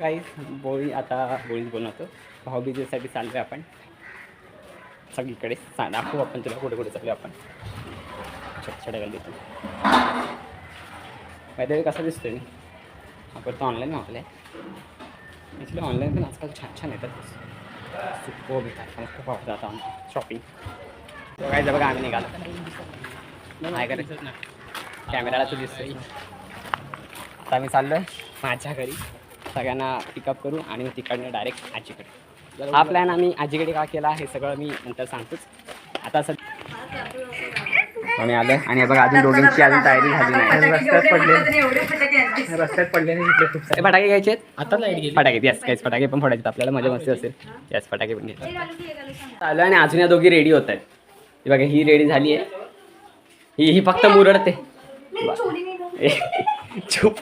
काही बोळी आता बोळीच बनवतो. भाऊबीजेसाठी चाललो आपण सगळीकडे. दाखवू आपण तुला कुठे कुठे चाललो आपण. छोट्या गल्लीतून माहिती कसा दिसतोय मी. आपण तो ऑनलाईन मागवला आहे. ॲक्च्युली ऑनलाईन पण आजकाल छान छान येतात. सुपो भेटतात. मला खूप आवडतं आता शॉपिंग. काय जर बघा आम्ही निघालो काय करायचं ना कॅमेराला तू दिसतोय. आता आम्ही चाललो आहे माझ्या घरी. सगळ्यांना पिकअप करू आणि तिकडनं डायरेक्ट आजीकडे. हा प्लॅन आम्ही आजीकडे का केला हे सगळं मी नंतर सांगतोच. आता आम्ही आलं आणि बघा अजून दोघांची अजून तयारी झाली नाही. रस्त्यात पडले नाही. खूप सारे फटाके घ्यायचे आहेत आता. फटाके येस काहीच फटाके पण फोडायचे आपल्याला मजा मस्ती असेल. याच फटाके पण घ्यायचे आलं आणि अजून या दोघी रेडी होत आहेत. ही बघा ही रेडी झाली आहे. ही फक्त मुरडते चूप.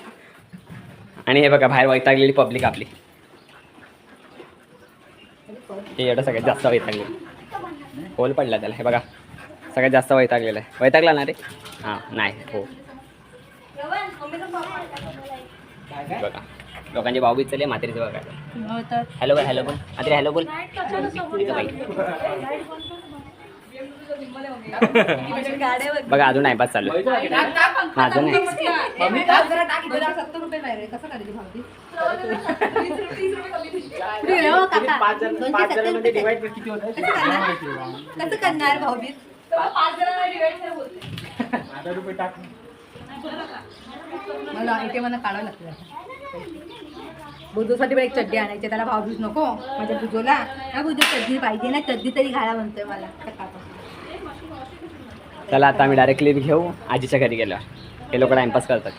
आणि हे बघा बाहेर वैतागलेली पब्लिक आपली. हे एवढं सगळ्यात जास्त वैतागलेलं. होल पडला त्याला. हे बघा सगळ्यात जास्त वैतागलेलं आहे. वैतागला ना रे. हां नाही हो बघा लोकांचे भाऊबीज चालले. म्हातारीचं बघा हॅलो बोल हॅलो बोल म्हातारी हॅलो बोल. बघा अजून नाही पास चालू माझं नाही. मला ATM काढावं लागतं. बुजूसाठी एक चड्डी आणायची. त्याला भाऊबीज नको माझ्या बुजूला. हा बुजू चड्डी पाहिजे ना. चड्डी तरी घाला म्हणतोय मला. चला आता आम्ही डायरेक्ट क्लिप घेऊ आजीच्या घरी गेल्यावर. हे लोक टाइमपास करतात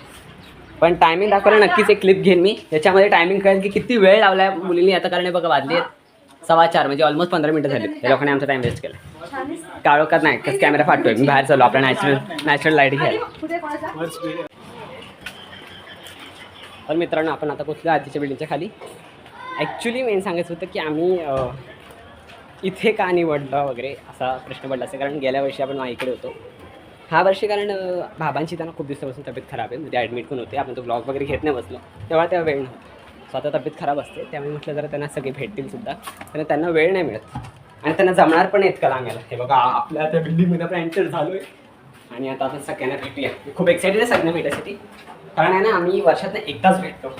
पण टायमिंग दाखवलं नक्कीच एक क्लिप घेईन मी. त्याच्यामध्ये टायमिंग कळेल की किती वेळ लावला आहे मुलींनी. आता कारण बघा वाजले 4:15 म्हणजे ऑलमोस्ट 15 मिनिटं झाली. या लोकांनी आमचा टाइम वेस्ट केला. काळोखात नाही कसं कॅमेरा फाटतोय. मी बाहेर चाललो आपला नॅचरल लाईट घ्यायला. तर मित्रांनो आपण आता पोचलो आजीच्या बिल्डिंगच्या खाली. ॲक्च्युली मेन सांगायचं होतं की आम्ही इथे का निवडलं वगैरे असा प्रश्न पडला असेल. कारण गेल्या वर्षी आपण माईकडे होतो. ह्या वर्षी कारण बाबांची त्यांना खूप दिवसापासून तब्येत खराब आहे. म्हणजे ॲडमिट पण होते. आपण तो ब्लॉग वगैरे घेत नाही बसलो तेव्हा वेळ नव्हता. स्वतः तब्येत खराब असते त्यामुळे म्हटलं जरा त्यांना सगळे भेटतील सुद्धा. कारण त्यांना वेळ नाही मिळत आणि त्यांना जमणार पण येत का आम्हाला. हे बघा आपल्या त्या बिल्डिंगमध्ये आपण एंटर झालो आहे आणि आता सगळ्यांना भेटूया. खूप एक्सायटेड आहे सगळ्यांना भेटायसाठी. कारण आहे ना आम्ही वर्षातनं एकदाच भेटतो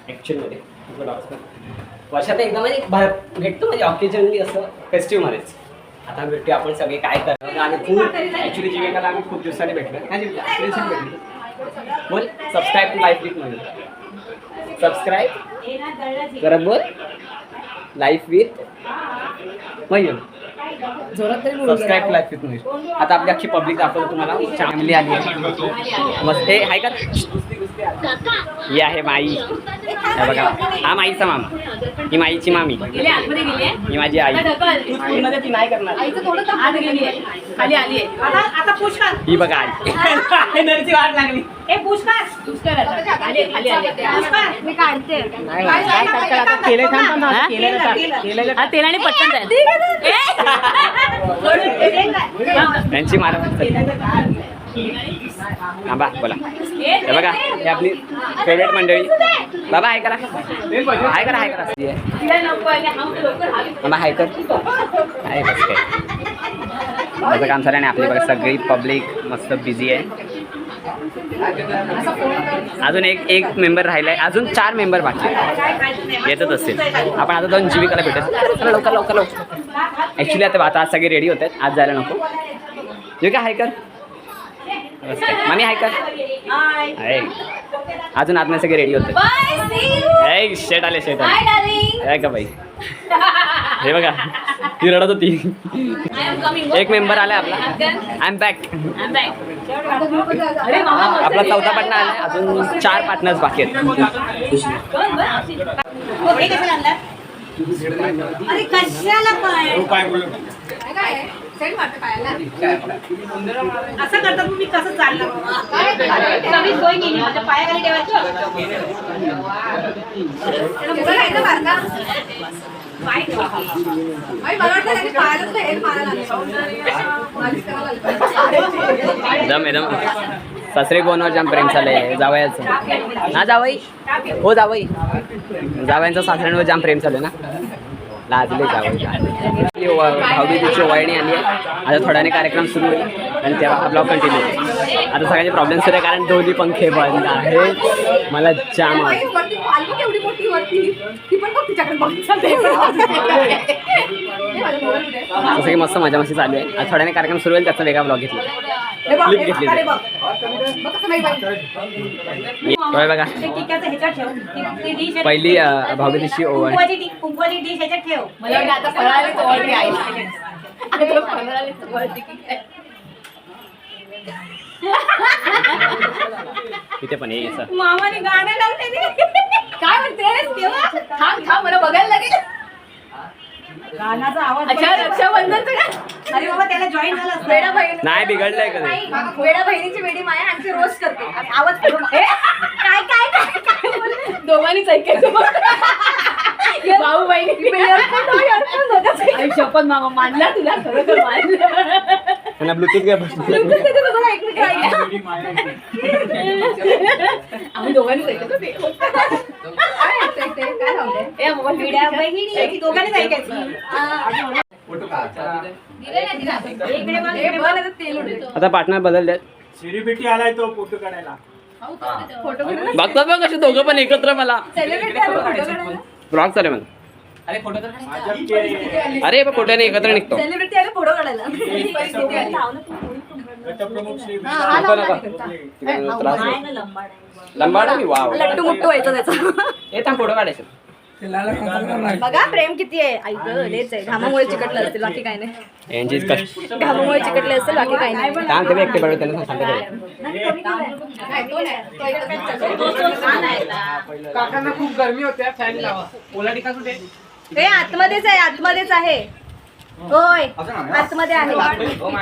ॲक्च्युअलमध्ये. वर्षात एकदा म्हणजे भेटतो म्हणजे ऑकेजनली असं फेस्टिवमध्येच. आता भेटूया आपण सगळे काय करणार. आणि खूप ॲक्च्युली जीविकाला आम्ही खूप दिवसांनी भेटलो. बोल सबस्क्राईब लाईफ विथ म्हणून. सबस्क्राईब करत बोल life with Mayur. Subscribe life with Mayur. आता आपली अख्खी पब्लिक दाखवतो तुम्हाला. फॅमिली आली आहे मस्त. हे हाय का ही आहे माई. हे बघा हा माईचा मामा. ही माईची मामी. ही माझी आई. ती नाही करणार. ही बघा आली. वाट लागली. तेलाने पटकन त्यांची मारा. हां बा बोला. हे बघा हे आपली फेवरेट मंडळी. बाबा हाय करा हाय करा हाय करा. बाबा हाय कर. आहे बस काय माझं काम झालं. आणि आपली बघा सगळी पब्लिक मस्त बिझी आहे. अजून एक मेंबर राहिला आहे. अजून 4 मेंबर बाकी येतच असतील. आपण आता 2 जीविकाला भेटत. लवकर लवकर लवकर. ॲक्च्युली आता आज सगळे रेडी होत आहेत. आज जायला नको. जीविका हाय कर. मामी हाय कर. अजून आत नाही सगळे रेडी होते. शेट आले शेट आले का बाई. हे बघा ती रडत होती. एक मेंबर आलाय आपला. I am back. आपला 4था पार्टनर आलाय. अजून 4 पार्टनर्स बाकी आहेत. असं करतात मी कसं चाललं पायाखाली ठेवायचं. एकदम सासरे गोनवर जाम प्रेम चाललंय जावयाचं ना जावई हो जावई जावयांचं सासऱ्यांवर जाम प्रेम चालू ना लाजले जावई भाऊबीजेची वळणी आली आहे आता थोड्याने कार्यक्रम सुरू होईल आणि तेव्हा हा ब्लॉग कंटिन्यू होईल आता सगळ्यांचे प्रॉब्लेम सुरू आहे कारण दोन्ही पंखे बंद आहेत मला जाम आवडतं. केवढी मोठी वरती ती पण बघ तिच्याकडे बघ जसं की मस्त मजा मस्ती चालू आहे आता थोड्याने कार्यक्रम सुरू होईल त्याचा वेगळा ब्लॉग घेतला क्लिप घेतली होय बघा पहिली भाऊबीजेची ओवाळणी कुंकवाची डिश ह्याच्यात ठेव. मला वाटतं आता फराळालीच ओळखी आहे. आता फराळालीच ओळखी की काय? इथे पण ये सर मामाने गाणं लावले काय म्हणतेस तेव्हा थांब थांब मला बघायला लागेल गाण्याचा आवाज. अच्छा रक्षाबंधनचं का अरे बाबा त्याला जॉईन झालं असतं. वेडा बहीण नाही बिघडलंय कधी वेडा बहिणीची वेडी माया आमची रोज करते आवाज करून काय काय काय काय बोलले? दोघांनीच ऐकायचं भाऊ बहिणी शपथ मामा मानला तुला खरोखर मानलं त्यांना ब्लूटूथ घ्या आम्ही दोघांनीच ऐकतो ते काय ऐकतंय ते? काय लावलंय? वेड्या बहिणी दोघांनीच ऐकायची. इकडे बघ, इकडे बघ. तेल उडतं. आता पार्टनर बदलले सेलिब्रिटी आलाय तो फोटो काढायला. फोटो काढायला? बघतात बघ कसे दोघं पण एकत्र मला सेलिब्रिटी आले फोटो काढायला? ब्लॉग चालेल मला भाजप के अरे बघ फोटोने एकत्र निघतो सेलिब्रिटी आले फोटो काढायला गटप्रमुख श्री हा, नको, लावला नको. इकडचा. त्रास आहे होतो. ना लंबाड आहे. लंबाडा मी वाव लट्टू मुट्टू व्हायचं त्याचा हे थांब फोटो काढायचे बघा प्रेम किती आहे आई गं लेच आहे घामामुळे चिकटलं असेल बाकी काय नाही यांचीच कष्ट घामामुळे चिकटले असेल बाकी काय नाही काम ते एकटे बरोबर त्यांना सांगते काकांना खूप गरमी होत्या फॅन लावा. ओला टिका कुठे? हे आतमध्येच आहे आतमध्येच आहे होय आतमध्ये आहे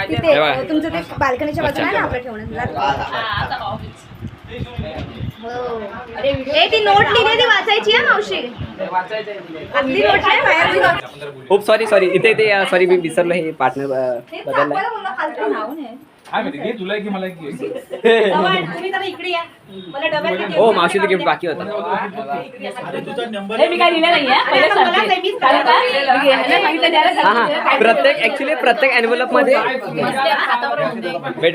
तिथे तुमचं ते बाल्कनीच्या बाजूला आहे ना आपलं ठेवण्यात ए ती नोट लिहिली ती वाचायची आहे मावशी आपली नोट आहे बाहेर ती. खूप सॉरी इथे ते सॉरी मी विसरलो हे पार्टनर बदललाय आपल्याला बोलणं फालतू नाव नाही. काय माहिती घे तुला की मला की लंबाड, तुम्ही जरा इकडे या. मला डब्यात किती हो मावशीचं गिफ्ट बाकी होतं अरे तुझा नंबर मी काय लिहिलं नाहीये पहिले मला सांगते. नाही, मीच कारण का? ह्याने सांगितलं द्यायला हा सांगितलं. हा प्रत्येक ऍक्च्युली प्रत्येक एनव्हलप मध्ये वेट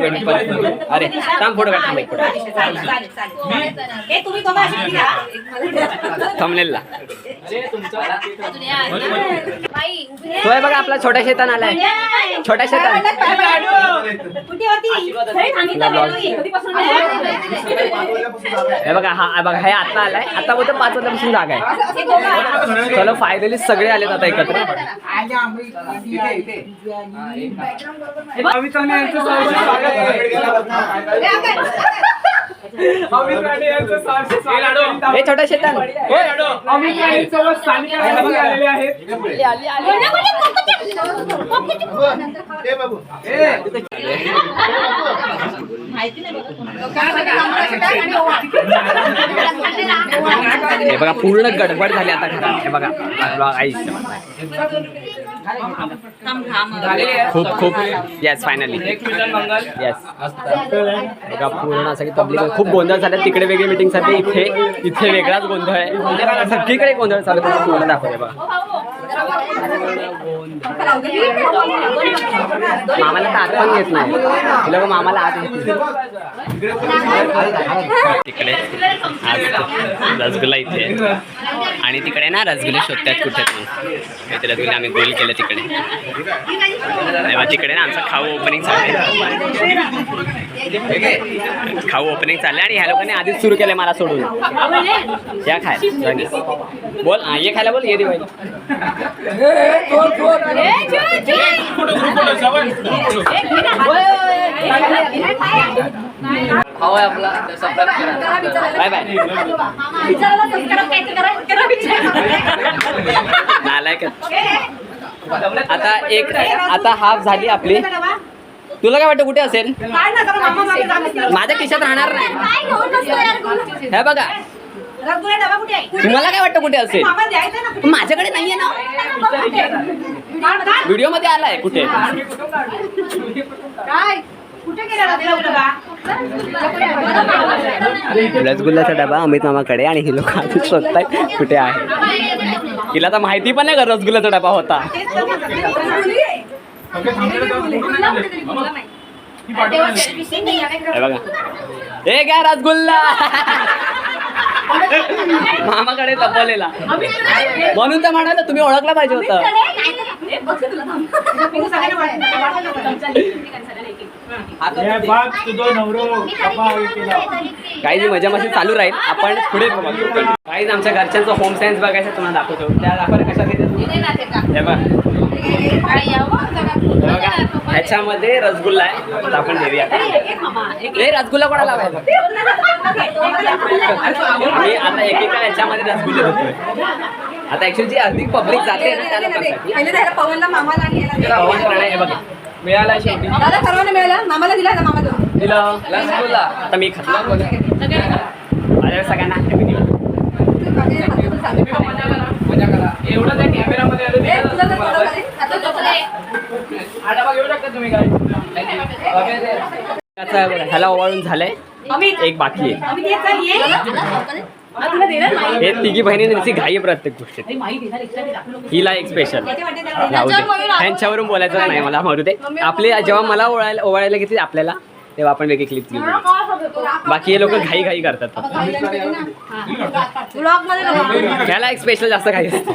अरे थांब फोटो काढ थांब एक फोटो चालेल, चालेल, चालेल. हे तुम्ही दोघं अशी उभी राहा. थंबनेलला बाई, उभी राहा. तो आहे बघा आपला छोटा शेतान आलाय नाही. छोटा शेतान कुठे होती? खरी सांगितलं मेलोडी. कधीपासून नाही. हे बघा हा बघा हे आता आलाय आता बोलतो 5 वाजल्यापासून जागा आहे हे दोघं आहेत. चलो फायनली सगळे आलेत आता एकत्र अमित राणे यांचं स्वागत अमित राणे यांचं स्वागत. हे छोटा शेतान अमित राणेंसोबत सानिका राणे आलेले आहेत. हे बघा पूर्ण गडबड झाली आता घरात हे बघा आईच्या खूप खूप येस फायनली येस बघा पूर्ण असं की पब्लिक खूप गोंधळ झाला तिकडे वेगळी मीटिंग साठी इथे वेगळाच गोंधळ आहे सगळीकडे गोंधळ चालू आहे पूर्ण दाखवते बघा मामाला तर आत पण घेत नाही हे लोक मामाला आत घेत तिकडे आज रसगुल्ला इथे आहे. आणि तिकडे ना रसगुल्ले शोधतात कुठे ते रसगुल्ले आम्ही गोल केलं तिकडे तेव्हा तिकडे ना आमचं खाऊ ओपनिंग चाललंय खाऊ ओपनिंग चाललंय आणि ह्या लोकांनी आधीच सुरू केलंय मला सोडून या खायला बोल ये खायला बोल ये दिवाळी बाय बाय नालायक आता हाफ झाली आपली तुला काय वाटतं कुठे असेल माझ्या खिशात राहणार नाही हे बघा तुम्हाला काय वाटतं कुठे असेल माझ्याकडे नाहीये ना व्हिडिओ मध्ये आलाय कुठे रसगुल्ल्याचा डबा अमित मामाकडे आणि हे लोक अजून शोधतायत कुठे आहे. तिला तर माहिती पण नाही का रसगुल्ल्याचा डबा होता. हे बघा, हे काय रसगुल्ला मामाकडे लपवलेला म्हणून तर म्हणाला तुम्ही ओळखला पाहिजे होतं. काही जी मजा मस्ती चालू राहील. आपण पुढे काही आमच्या घरच्यांचं होम सायन्स बघायचं तुम्हाला दाखवतो. त्या दाखवायला कशा घेते ह्याच्यामध्ये रसगुल्ला आहे. आता आपण देऊया. हे रसगुल्ला कोणाला लावायचा. आम्ही आता एकेका ह्याच्यामध्ये रसगुल्ले देतोय. आता ऍक्च्युली जी अधिक पब्लिक जाते ना त्याला पवनला मामाला आणि पवन प्रणय हे बघा मिळाला शेवटी. दादा सर्वांना मिळाला. मामाला दिला ना, मामा दिलं रसगुल्ला. आता मी खातो माझ्या सगळ्यांना मजा करा. एवढं त्या कॅमेरामध्ये घेऊ शकता तुम्ही काय. ह्याला ओवाळून झालंय. एक बाकी आहे. हे तिघी बहिणी त्यांची घाई आहे प्रत्येक गोष्टीत. हिला एक स्पेशल ह्यांच्यावरून बोलायचं नाही मला मारू दे. आपले जेव्हा मला ओवाळायला घेतली आपल्याला तेव्हा आपण वेगळी क्लिप घेऊ. बाकी हे लोक घाई घाई करतात. त्याला एक स्पेशल जास्त घाई असते.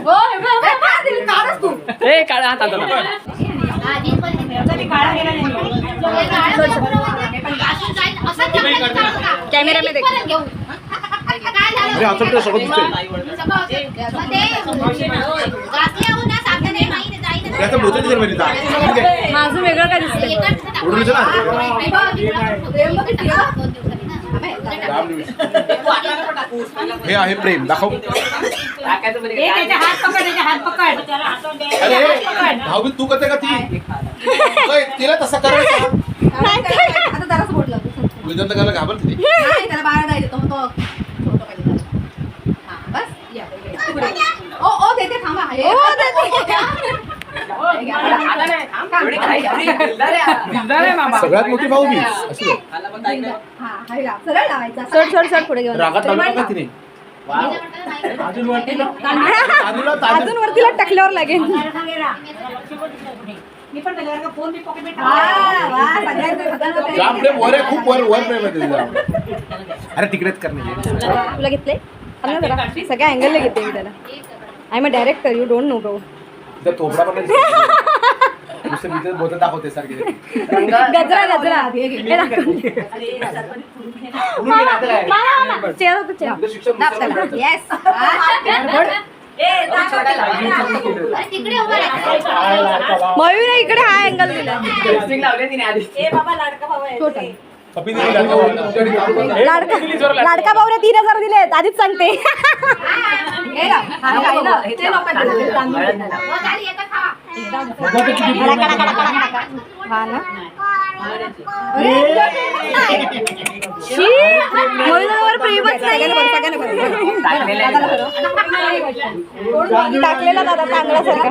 हे काढा हात आणतो ना. कॅमेरा में देखो. माझं वेगळं काय दिसतंय. हे आहे प्रेम दाखव. अरे भाऊ तू करते का ती तिला तसं करायचं. आता जराच बोललं विजन तर करायला घाबरते ती. नाही, त्याला बाळा द्यायचं तो छोटं पाहिजे. हा बस या पुढे. ओ देते थांबा. सगळ्यात मोठी भाऊ मी सरळ लावायचा. सर पुढे घेऊन रागात लावू नका तिने. अजून वरतीला टाकल्यावर लागेल. जाम प्रेम वर आहे, खूप वर प्रेम आहे तुझं. अरे तिकडेच करणे. तुला घेतलंय सगळ्या अँगलला घेते मी त्याला. I am a director, you don't know bro. थोपडा पण बोलत दाखवते सारखे. गजरा गजरा मयूर इकडे हा अँगल दिला. लाडका भाऊने 3,000 दिलेत आधीच सांगते. मयूरावर प्रेमच टाकलेला दादा चांगल्यासारखा.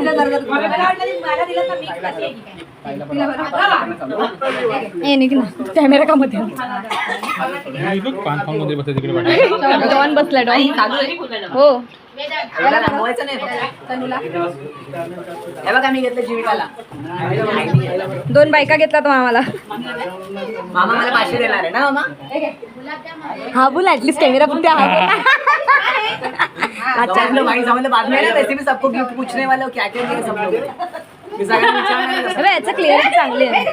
कॅमेरा का मध्ये डॉन बसला. डॉन हो मी घेतलं जीविकाला. 2 बायका घेतला तो आम्हाला. मामा मला 500 देणार आहे ना मामा. हा बोल ऍटलीस्ट कॅमेरा पुढे हा अच्छा भाई समझ बाद में ना वैसे भी सबको गिफ्ट पूछने वाले हो क्या क्या दिए सब लोग. याचं क्लिअरिटी चांगली आहे.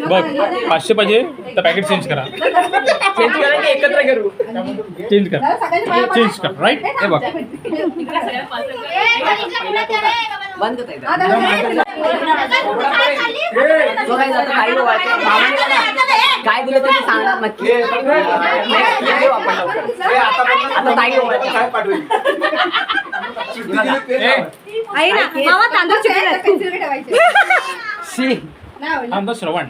बघ 500 पाहिजे तर पॅकेट चेंज करा. चेंज करा की एकत्र करू. चेंज कर राईट. हे बघ बंद होत काय दिलं ते सांगणार नक्की. आता ताई आई ना मामा तांदूळ ठेवायचे. आमचा श्रवण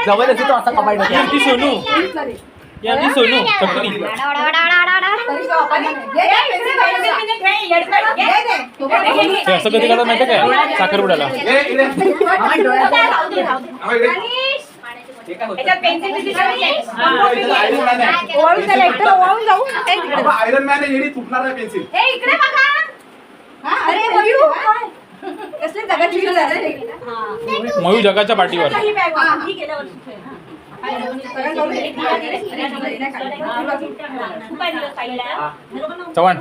जवळ असेल तो असा कपाट ती सोनू या ती सोनू कपडी ते असं कधी करतात माहिती काय साखरपुड्याला आयरन मॅन येडी तुटणार नाही पेन्सिल. इकडे बघा. अरे मयू कसले जगात विचार झाले. मयू जगाच्या पाठीवर चव्हाण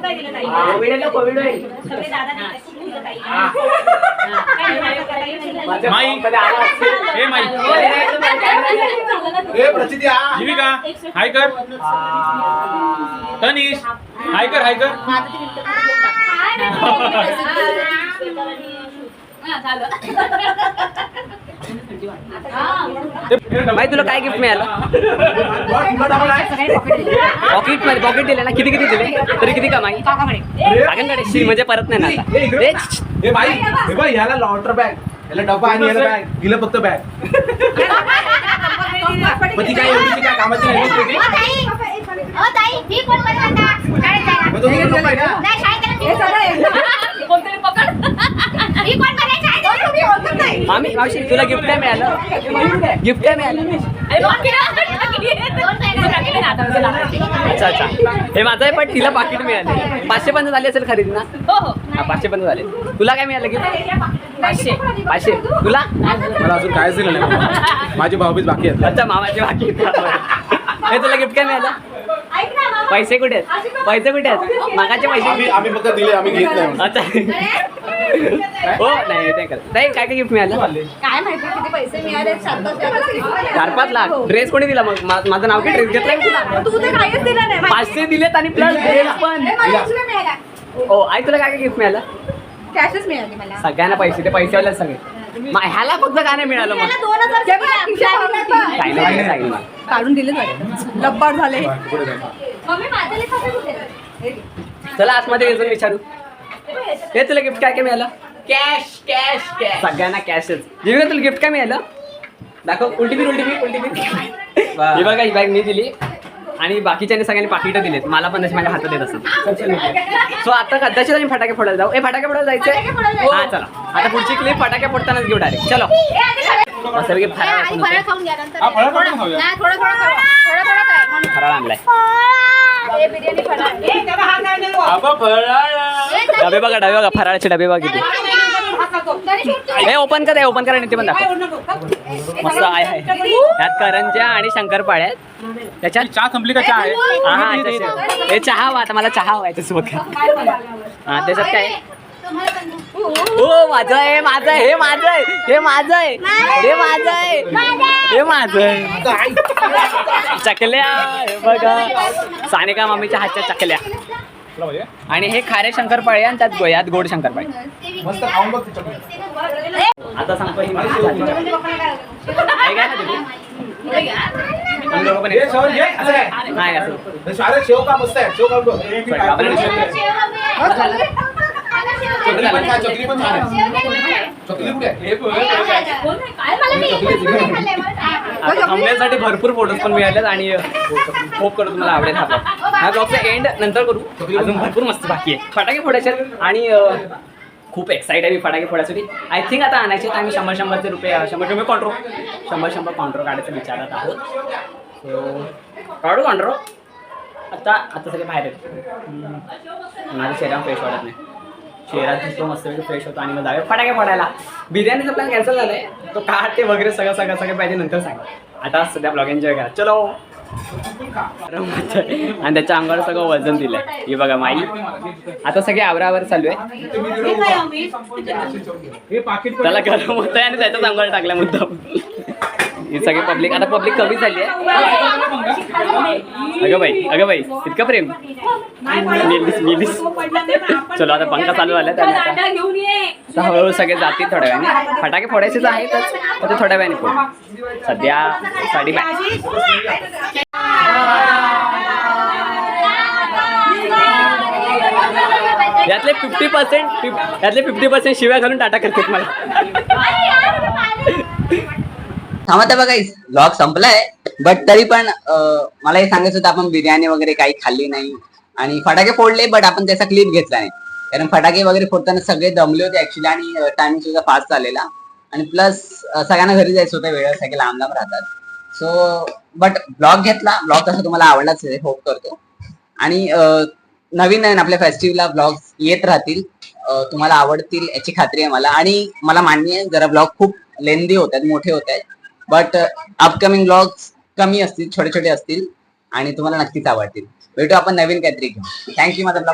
माई हे माई ए प्रचिती आ जीविका हाय कर तनिष हाय कर हाय कर माहिती तुला काय गिफ्ट मिळालं? पॉकेट दिले ना. किती दिले तरी किती कमाई काकांकडे शी म्हणजे परत नाही ना आता. हे बाई हे बाई याला लॉटर बॅग याला डब्बा आणि याला बॅग हिला फक्त बॅग. मग ती काय एवढी काय कामाची नाही होती? मग तो घेऊन जाईल ना. मामी मावशी तुला गिफ्ट काय मिळालं? गिफ्ट काय मिळालं? अच्छा अच्छा हे माझं आहे पण तिला पाकिट मिळाले. 550 झाली असेल खरेदी ना? हा 550 झाले. तुला काय मिळालं गिफ्ट? 500 तुला? मला अजून कायच दिलं नाही. माझी भाऊबीज बाकी आहेत. अच्छा मामाचे बाकी हे तुला गिफ्ट काय मिळालं? पैसे कुठे आहेत? पैसे कुठे आहेत? मागाचे पैसे आम्ही फक्त दिले आम्ही घेत नाही. अच्छा हो नाही ते कर नाही. काय काय गिफ्ट मिळालं? काय माहिती किती पैसे मिळाले? 4-5 लाख. ड्रेस कोणी दिला मग? माझं नाव काय ड्रेस घेतलाय तुला? तू तर काहीच दिलं नाही. 500 दिलेत आणि प्लस ड्रेस पण. मिळाला हो आई तुला काय काय गिफ्ट मिळालं? कॅशच मिळाली मला. सगळ्यांना पैसे ते पैसेवाले सगळे. ह्याला फक्त काय नाही मिळालं मग? 2000 काय नाही सांगितलं. काढून दिले लब्बाड झाले. चला आतमध्ये येऊन विचारू. हे तुला गिफ्ट काय काय मिळालं? Cash cash cash. सगळ्यांना कॅशच. जीविका तुला गिफ्ट काय मिळालं? दाखव. उलटी बिल ही बघा ही बॅग मी दिली आणि बाकीच्याने सगळ्यांनी पाकिटं दिलेत. मला पण तशी माझ्या हातात देत असत. सो आता कदाचित आम्ही फटाके फोडायला जाऊ. फटाके फोडायला जायचंय? हा चला. आता पुढची क्लिप फटाके फोडतानाच घेऊ डायरेक्ट. चलो सगळे फराळ खाऊन घ्या नंतर हा फळं पण खाऊया. नाही थोडं काय फराळ आणलाय. बिर्याणी फराळ आबा फळं डबे बघा फराळाचे डबे बघा किती. हे ओपन करा आणि ते पण दाखव. मस्त आहे. ह्यात करंज्या आणि शंकरपाळ्या आहेत. त्याच्यात चहा संपली का चहा आहे? हा तसे. हे चहा हवा आता मला चहा हवा याच्यासोबत. हा त्याच्यात काय? हो माझं आहे हे माझं आहे चकल्या. हे बघा सानिका मामीच्या हातच्या चकल्या. आणि हे खारे शंकरपाळे आणि त्यात यात गोड शंकरपाळे. मस्त खाऊन बघ तिच्या. आता सांगतो ही माझी झाली. आहे काय ना तुम्ही? तुम्ही दोघं पण हे एक. शेव घे. असं आहे. नाही असं अरे शेव का मस्त आहे. शेव खाऊन बघ. चकली पण छान आहे. चकली कुठे आहे? थांबण्यासाठी भरपूर फोटोज पण मिळालेत आणि होप करू तुम्हाला आवडेल. हा ब्लॉगचा एंड नंतर करू. अजून भरपूर मस्त बाकी आहे. फटाके फोडायचे आणि खूप एक्साइट आहे मी फटाके फोडायसाठी. आय थिंक आता आणायचे तर आम्ही 100 रुपये 100 कॉन्ट्रो 100 कॉन्ट्रो काढायचं विचारत आहोत. सो काढू कॉन्ट्रो. आता सगळे बाहेर आहेत. माझ्या चेहरा फ्रेश वाटत नाही. चेहरा दिसतो मस्त फ्रेश होतो आणि मग जाऊया फटाके फोडायला. बिर्याणीचा प्लॅन कॅन्सल झालाय. तो काढते वगैरे सगळं पाहिजे नंतर सांग. आता सध्या ब्लॉग एन्जॉय करा. चलो. आणि त्याच्या अंगावर सगळं वजन दिलंय. हे बघा माई. आता सगळे आवरावर चालू आहे. त्याला गरम होत आहे आणि त्याच्याच अंगावर टाकल्या मुद्दाम. ही सगळी पब्लिक आता पब्लिक कमी झाली आहे. अगं बाई इतकं प्रेम. मिलीस. चलो आता पंखा चालू झाला. त्याला हळूहळू सगळे जातील थोड्या वेळाने. फटाके फोडायचेच आहेतच ते थोड्या वेळाने फोड. सध्या 5:30. यातले 50% शिव्या घालून टाटा करतात मला. थांबा तर बघा ब्लॉग संपलाय. बट तरी पण मला हे सांगायचं होतं आपण बिर्याणी वगैरे काही खाल्ली नाही. आणि फटाके फोडले, बट आपण त्याचा क्लिप घेतला नाही कारण फटाके वगैरे फोडताना सगळे दमले होते ऍक्च्युली आणि टायमिंग सुद्धा फास्ट चाललेला आणि प्लस सगळ्यांना घरी जायचं होतं, वेळ सगळे लांब लांब राहतात. सो बट ब्लॉग घेतला. ब्लॉग तसा तुम्हाला आवडलाच आहे होप करतो. आणि नवीन नवीन आपल्या फेस्टिवलला ब्लॉग येत राहतील, तुम्हाला आवडतील याची खात्री आहे मला. आणि मला मान्य आहे जरा ब्लॉग खूप लेंदी होत आहेत, मोठे होत आहेत, बट अपकमिंग ब्लॉग्स कमी असतील, छोटे छोटे असतील आणि तुम्हाला नक्कीच आवडतील. भेटू आपण नवीन काहीतरी घेऊन. थँक्यू माझा ब्लॉग